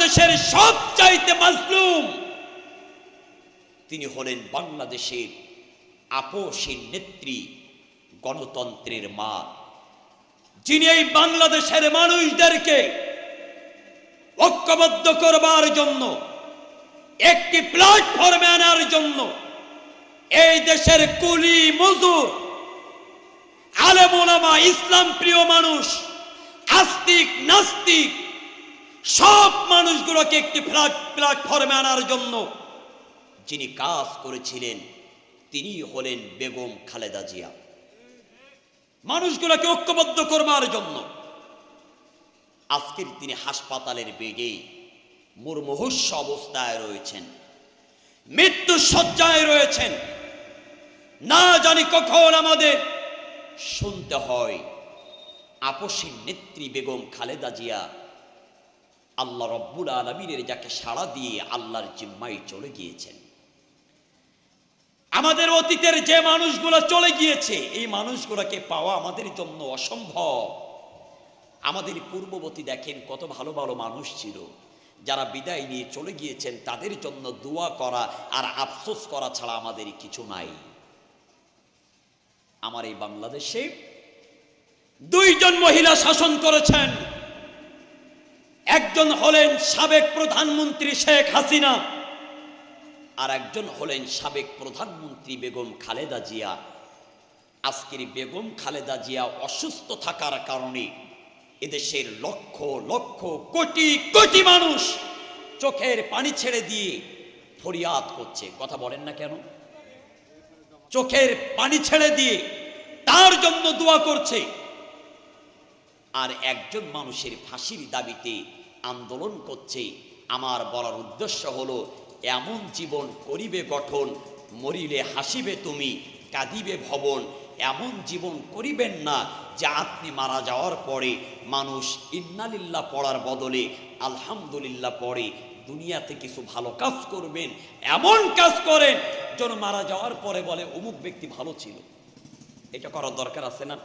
বাংলাদেশের সবচাইতে মাজলুম তিনি হলেন বাংলাদেশের আপসী নেত্রী, গণতন্ত্রের মা, যিনি এই বাংলাদেশের মানুষদেরকে ঐক্যবদ্ধ করবার জন্য, একটি প্ল্যাটফর্মে আনার জন্য এই দেশের কুলি মজুর, আলেম ওলামা, ইসলাম প্রিয় মানুষ, আস্তিক নাস্তিক সব মানুষগুলোকে একটি প্ল্যাটফর্মে আনার জন্য যিনি কাজ করেছিলেন তিনি হলেন বেগম খালেদা জিয়া। মানুষগুলোকে ঐক্যবদ্ধ করবার জন্য আজকের তিনি হাসপাতালের বেডে মুমূর্ষু অবস্থায় রয়েছেন, মৃত্যু শয্যায় রয়েছেন। না জানি কখন আমাদের শুনতে হয় আপসী নেত্রী বেগম খালেদা জিয়া আল্লাহ রব্বুল আলামিনের যাকে সাড়া দিয়ে আল্লাহর জিম্মায় চলে গিয়েছেন। আমাদের অতীতের যে মানুষগুলো চলে গিয়েছে এই মানুষগুলোকে পাওয়া আমাদের জন্য অসম্ভব। আমাদের পূর্ববর্তী দেখেন কত ভালো ভালো মানুষ ছিল, যারা বিদায় নিয়ে চলে গিয়েছেন তাদের জন্য দোয়া করা আর আফসোস করা ছাড়া আমাদের কিছু নাই। আমার এই বাংলাদেশে দুইজন মহিলা শাসন করেছেন, একজন হলেন সাবেক প্রধানমন্ত্রী শেখ হাসিনা, আর একজন হলেন সাবেক প্রধানমন্ত্রী বেগম খালেদা জিয়া। আজকের বেগম খালেদা জিয়া অসুস্থ থাকার কারণে এদেশের লক্ষ লক্ষ কোটি কোটি মানুষ চোখের পানি ছেড়ে দিয়ে ফরিয়াদ করছে। কথা বলেন না কেন? চোখের পানি ছেড়ে দিয়ে তার জন্য দোয়া করছে। আর একজন মানুষের ফাঁসির দাবিতে আন্দোলন করছে। আমার বলার উদ্দেশ্য হলো, এমন জীবন করিবে গঠন, মরিলে হাসিবে তুমি, কাঁদিবে ভবন। এমন জীবন করিবেন না যে আপনি মারা যাওয়ার পরে মানুষ ইন্নালিল্লাহ পড়ার বদলে আলহামদুলিল্লাহ পড়ে। দুনিয়াতে কিছু ভালো কাজ করবেন, এমন কাজ করেন যেন মারা যাওয়ার পরে বলে অমুক ব্যক্তি ভালো ছিল। এটা করার দরকার আছে না?